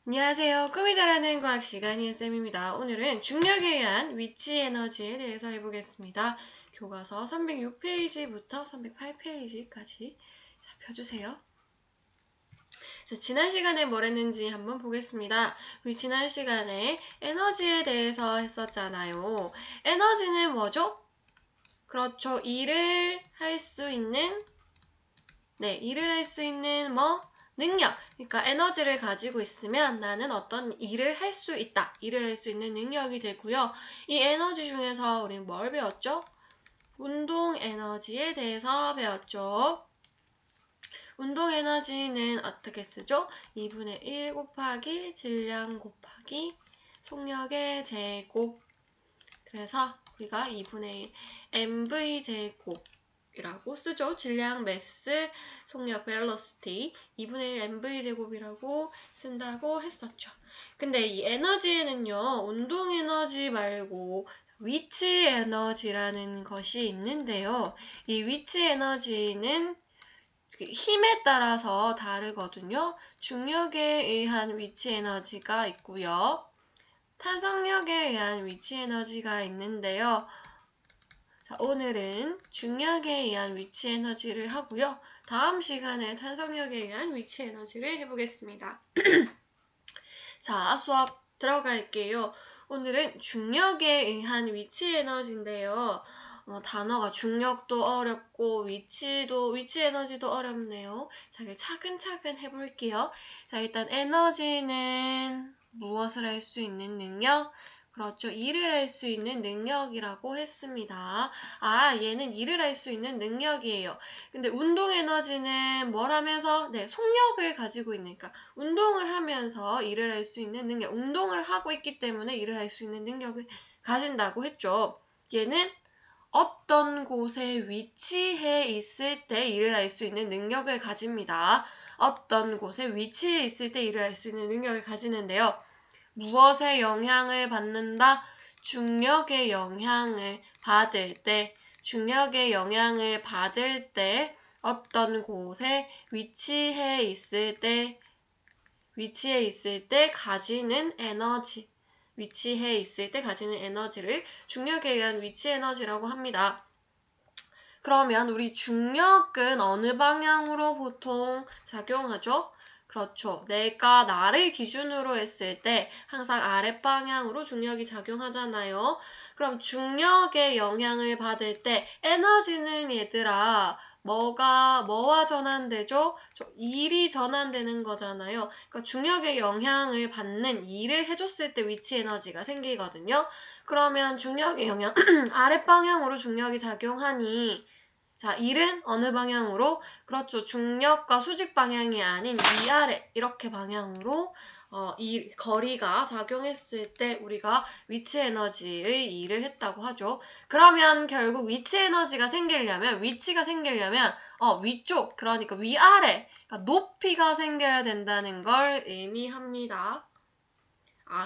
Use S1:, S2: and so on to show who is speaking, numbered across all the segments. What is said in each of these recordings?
S1: 안녕하세요. 꿈이 자라는 과학 시간이의 쌤입니다. 오늘은 중력에 의한 위치 에너지에 대해서 해보겠습니다. 교과서 306페이지부터 308페이지까지 펴주세요. 자, 지난 시간에 뭘 했는지 한번 보겠습니다. 우리 지난 시간에 에너지에 대해서 했었잖아요. 에너지는 뭐죠? 그렇죠. 일을 할 수 있는 능력. 그러니까 에너지를 가지고 있으면 나는 어떤 일을 할 수 있다. 일을 할 수 있는 능력이 되고요. 이 에너지 중에서 우리는 뭘 배웠죠? 운동 에너지에 대해서 배웠죠. 운동 에너지는 어떻게 쓰죠? 2분의 1 곱하기 질량 곱하기 속력의 제곱. 그래서 우리가 2분의 1 mv 제곱 이라고 쓰죠. 질량, 매스, 속력, velocity 2분의 1 mv제곱이라고 쓴다고 했었죠. 근데 이 에너지에는요. 운동 에너지 말고 위치 에너지라는 것이 있는데요. 이 위치 에너지는 힘에 따라서 다르거든요. 중력에 의한 위치 에너지가 있고요. 탄성력에 의한 위치 에너지가 있는데요. 자, 오늘은 중력에 의한 위치 에너지를 하고요. 다음 시간에 탄성력에 의한 위치 에너지를 해보겠습니다. 자, 수업 들어갈게요. 오늘은 중력에 의한 위치 에너지인데요. 단어가 중력도 어렵고 위치 에너지도 어렵네요. 자, 차근차근 해볼게요. 자, 일단 에너지는 무엇을 할 수 있는 능력? 그렇죠. 일을 할 수 있는 능력이라고 했습니다. 아, 얘는 일을 할 수 있는 능력이에요. 근데 운동 에너지는 뭘 하면서? 네, 속력을 가지고 있으니까 운동을 하면서 일을 할 수 있는 능력. 운동을 하고 있기 때문에 일을 할 수 있는 능력을 가진다고 했죠. 얘는 어떤 곳에 위치해 있을 때 일을 할 수 있는 능력을 가집니다. 어떤 곳에 위치해 있을 때 일을 할 수 있는 능력을 가지는데요. 무엇의 영향을 받는다? 중력의 영향을 받을 때, 어떤 곳에 위치해 있을 때 가지는 에너지, 위치해 있을 때 가지는 에너지를 중력에 의한 위치 에너지라고 합니다. 그러면 우리 중력은 어느 방향으로 보통 작용하죠? 그렇죠. 내가 나를 기준으로 했을 때 항상 아랫방향으로 중력이 작용하잖아요. 그럼 중력의 영향을 받을 때 에너지는 얘들아 뭐와 전환되죠? 일이 전환되는 거잖아요. 그러니까 중력의 영향을 받는 일을 해줬을 때 위치 에너지가 생기거든요. 그러면 중력의 영향, 아랫방향으로 중력이 작용하니 자, 일은 어느 방향으로? 그렇죠. 중력과 수직 방향이 아닌 위아래 이렇게 방향으로 이 거리가 작용했을 때 우리가 위치 에너지의 일을 했다고 하죠. 그러면 결국 위치가 생기려면 위쪽, 그러니까 위아래, 그러니까 높이가 생겨야 된다는 걸 의미합니다.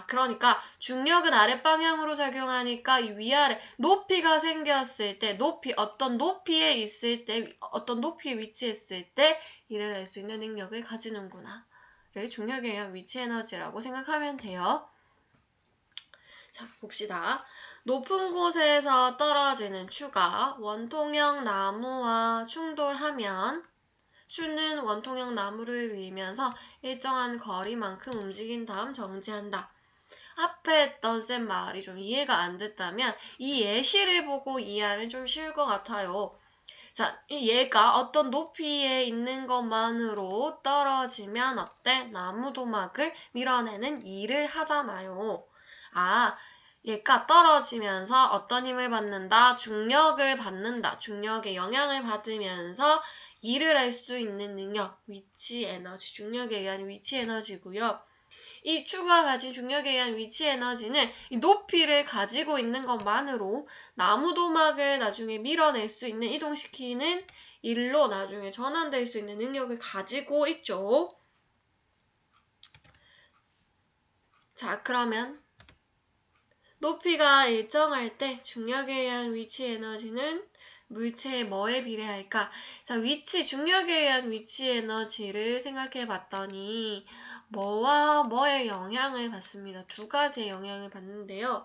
S1: 그러니까 중력은 아랫방향으로 작용하니까 이 위아래 높이가 생겼을 때 어떤 높이에 위치했을 때 일을 할 수 있는 능력을 가지는구나. 를 중력에 의한 위치 에너지라고 생각하면 돼요. 자, 봅시다. 높은 곳에서 떨어지는 추가, 원통형 나무와 충돌하면 추는 원통형 나무를 밀면서 일정한 거리만큼 움직인 다음 정지한다. 앞에 했던 쌤 말이 좀 이해가 안 됐다면 이 예시를 보고 이해하면 좀 쉬울 것 같아요. 자, 이 얘가 어떤 높이에 있는 것만으로 떨어지면 어때? 나무 도막을 밀어내는 일을 하잖아요. 얘가 떨어지면서 어떤 힘을 받는다? 중력을 받는다. 중력의 영향을 받으면서 일을 할 수 있는 능력, 위치 에너지, 중력에 의한 위치 에너지고요. 이 추가 가진 중력에 의한 위치 에너지는 이 높이를 가지고 있는 것만으로 나무 도막을 나중에 밀어낼 수 있는, 이동시키는 일로 나중에 전환될 수 있는 능력을 가지고 있죠. 자, 그러면 높이가 일정할 때 중력에 의한 위치 에너지는 물체의 뭐에 비례할까? 자, 중력에 의한 위치 에너지를 생각해 봤더니 뭐와 뭐의 영향을 받습니다. 두 가지의 영향을 받는데요.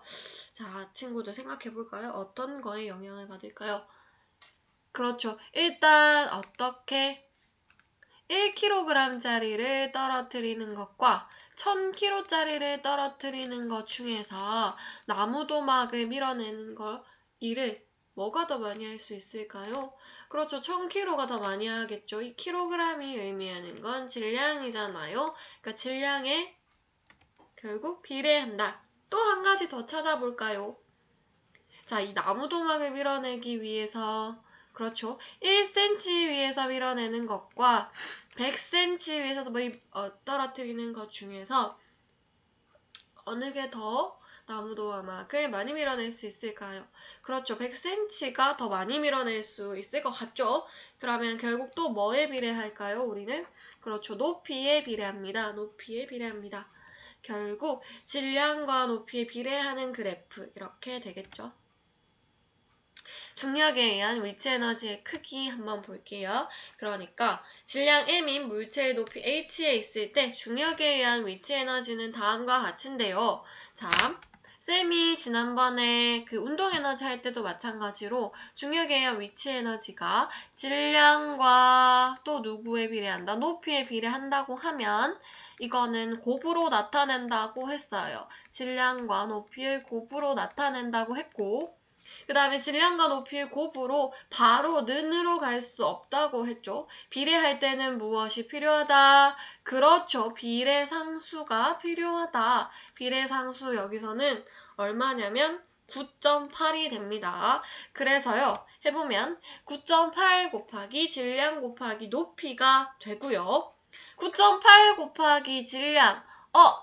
S1: 자, 친구들 생각해 볼까요? 어떤 거에 영향을 받을까요? 그렇죠. 일단 어떻게 1kg짜리를 떨어뜨리는 것과 1000kg짜리를 떨어뜨리는 것 중에서 나무도막을 밀어내는 일을 뭐가 더 많이 할 수 있을까요? 그렇죠. 1000kg가 더 많이 하겠죠. 이 kg이 의미하는 건 질량이잖아요. 그러니까 질량에 결국 비례한다. 또 한 가지 더 찾아볼까요? 자, 이 나무도막을 밀어내기 위해서 그렇죠. 1cm 위에서 밀어내는 것과 100cm 위에서 떨어뜨리는 것 중에서 어느 게 더 나무도막을 많이 밀어낼 수 있을까요? 그렇죠. 100cm가 더 많이 밀어낼 수 있을 것 같죠? 그러면 결국 또 뭐에 비례할까요? 우리는? 그렇죠. 높이에 비례합니다. 높이에 비례합니다. 결국 질량과 높이에 비례하는 그래프 이렇게 되겠죠. 중력에 의한 위치 에너지의 크기 한번 볼게요. 그러니까 질량 m인 물체의 높이 h에 있을 때 중력에 의한 위치 에너지는 다음과 같은데요. 자, 쌤이 지난번에 그 운동 에너지 할 때도 마찬가지로 중력에 의한 위치 에너지가 질량과 또 누구에 비례한다? 높이에 비례한다고 하면 이거는 곱으로 나타낸다고 했어요. 질량과 높이를 곱으로 나타낸다고 했고 그 다음에 질량과 높이의 곱으로 바로 는으로 갈 수 없다고 했죠. 비례할 때는 무엇이 필요하다? 그렇죠. 비례상수가 필요하다. 비례상수 여기서는 얼마냐면 9.8이 됩니다. 그래서요. 해보면 9.8 곱하기 질량 곱하기 높이가 되고요. 9.8 곱하기 질량.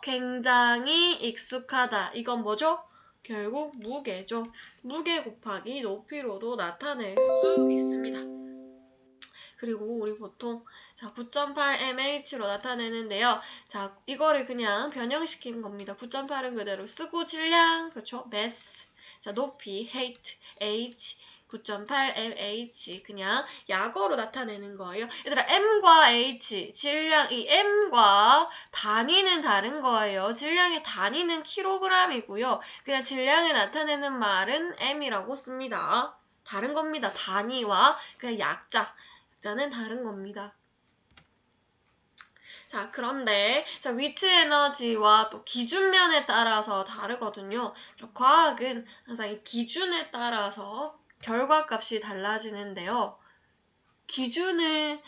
S1: 굉장히 익숙하다. 이건 뭐죠? 결국 무게죠. 무게 곱하기 높이로도 나타낼 수 있습니다. 그리고 우리 보통 9.8mh로 나타내는데요. 자, 이거를 그냥 변형시킨 겁니다. 9.8은 그대로 쓰고 질량, 그렇죠? mass. 자, 높이 height, h 9.8mh 그냥 약어로 나타내는 거예요. 얘들아 m과 h, 질량 이 m과 단위는 다른 거예요. 질량의 단위는 kg이고요. 그냥 질량을 나타내는 말은 m이라고 씁니다. 다른 겁니다. 단위와 그냥 약자는 다른 겁니다. 자, 그런데 위치 에너지와 또 기준면에 따라서 다르거든요. 과학은 항상 이 기준에 따라서 결과값이 달라지는데요. 기준을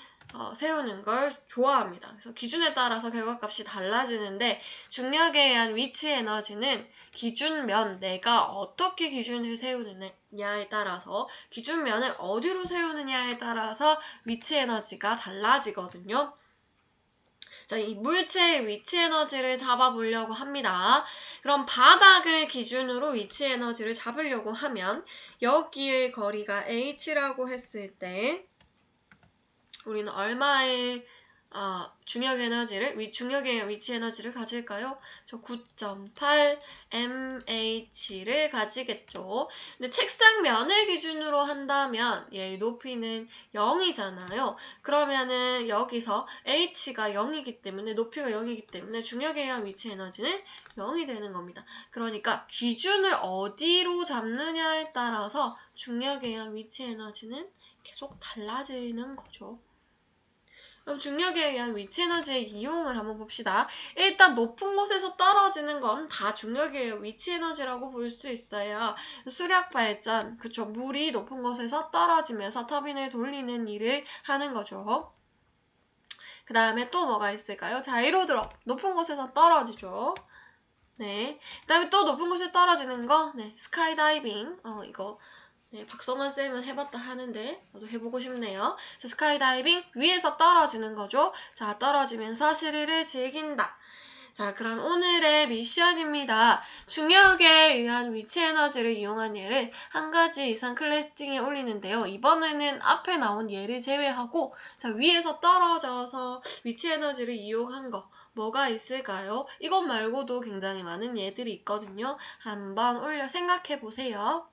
S1: 세우는 걸 좋아합니다. 그래서 기준에 따라서 결과값이 달라지는데 중력에 의한 위치 에너지는 기준면 내가 어떻게 기준을 세우느냐에 따라서 기준면을 어디로 세우느냐에 따라서 위치 에너지가 달라지거든요. 자, 이 물체의 위치 에너지를 잡아보려고 합니다. 그럼 바닥을 기준으로 위치 에너지를 잡으려고 하면 여기의 거리가 h라고 했을 때 우리는 얼마의 중력의 위치 에너지를 가질까요? 저 9.8 mh를 가지겠죠. 근데 책상면을 기준으로 한다면 얘의 높이는 0이잖아요. 그러면은 여기서 h가 0이기 때문에 높이가 0이기 때문에 중력에 의한 위치 에너지는 0이 되는 겁니다. 그러니까 기준을 어디로 잡느냐에 따라서 중력에 의한 위치 에너지는 계속 달라지는 거죠. 그럼 중력에 의한 위치 에너지의 이용을 한번 봅시다. 일단 높은 곳에서 떨어지는 건 다 중력에 의한 위치 에너지라고 볼 수 있어요. 수력 발전, 그쵸. 물이 높은 곳에서 떨어지면서 터빈을 돌리는 일을 하는 거죠. 그 다음에 또 뭐가 있을까요? 자, 예로 들어 높은 곳에서 떨어지죠. 네. 그 다음에 또 높은 곳에 떨어지는 거, 네, 스카이다이빙. 이거 네, 박성환 쌤은 해봤다 하는데 저도 해보고 싶네요. 자, 스카이다이빙 위에서 떨어지는 거죠. 자, 떨어지면서 스릴을 즐긴다. 자, 그럼 오늘의 미션입니다. 중력에 의한 위치 에너지를 이용한 예를 한 가지 이상 클래스팅에 올리는데요. 이번에는 앞에 나온 예를 제외하고 자, 위에서 떨어져서 위치 에너지를 이용한 거 뭐가 있을까요? 이것 말고도 굉장히 많은 예들이 있거든요. 한번 올려 생각해 보세요.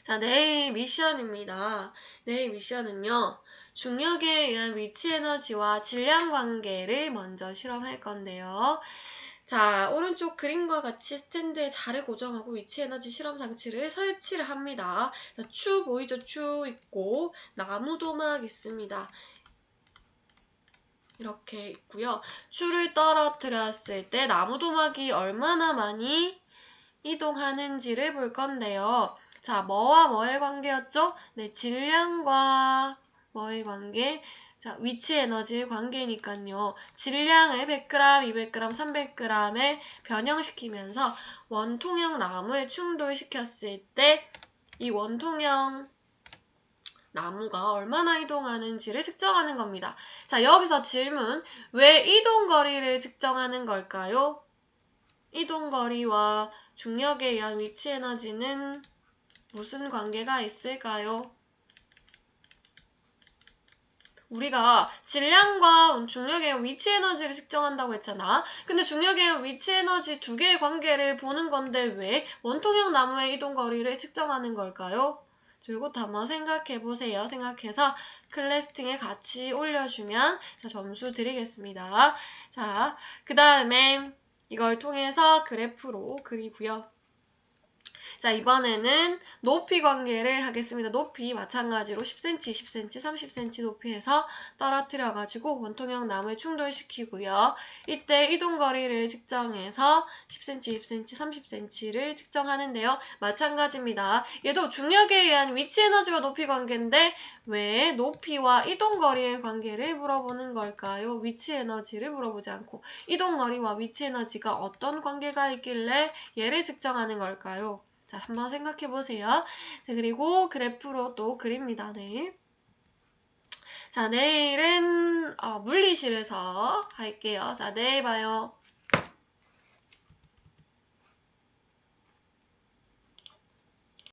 S1: 자, 내일 미션입니다. 내일 미션은요. 중력에 의한 위치 에너지와 질량 관계를 먼저 실험할 건데요. 자, 오른쪽 그림과 같이 스탠드에 자를 고정하고 위치 에너지 실험 장치를 설치를 합니다. 자, 추 보이죠? 추 있고 나무도막 있습니다. 이렇게 있고요. 추를 떨어뜨렸을 때 나무도막이 얼마나 많이 이동하는지를 볼 건데요. 자, 뭐와 뭐의 관계였죠? 네, 질량과 뭐의 관계? 자, 위치 에너지 관계니까요. 질량을 100g, 200g, 300g에 변형시키면서 원통형 나무에 충돌시켰을 때 이 원통형 나무가 얼마나 이동하는지를 측정하는 겁니다. 자, 여기서 질문. 왜 이동거리를 측정하는 걸까요? 이동거리와 중력에 의한 위치 에너지는 무슨 관계가 있을까요? 우리가 질량과 중력에 의한 위치 에너지를 측정한다고 했잖아. 근데 중력에 의한 위치 에너지 두 개의 관계를 보는 건데 왜 원통형 나무의 이동거리를 측정하는 걸까요? 이것도 한번 생각해보세요. 생각해서 클래스팅에 같이 올려주면 점수 드리겠습니다. 자, 그 다음에 이걸 통해서 그래프로 그리고요. 자, 이번에는 높이 관계를 하겠습니다. 높이 마찬가지로 10cm, 10cm, 30cm 높이에서 떨어뜨려가지고 원통형 나무에 충돌시키고요. 이때 이동거리를 측정해서 10cm, 20cm, 30cm를 측정하는데요. 마찬가지입니다. 얘도 중력에 의한 위치 에너지와 높이 관계인데 왜 높이와 이동거리의 관계를 물어보는 걸까요? 위치 에너지를 물어보지 않고 이동거리와 위치 에너지가 어떤 관계가 있길래 얘를 측정하는 걸까요? 자, 한번 생각해 보세요. 자, 그리고 그래프로 또 그립니다. 내일. 자, 내일은 물리실에서 할게요. 자, 내일 봐요.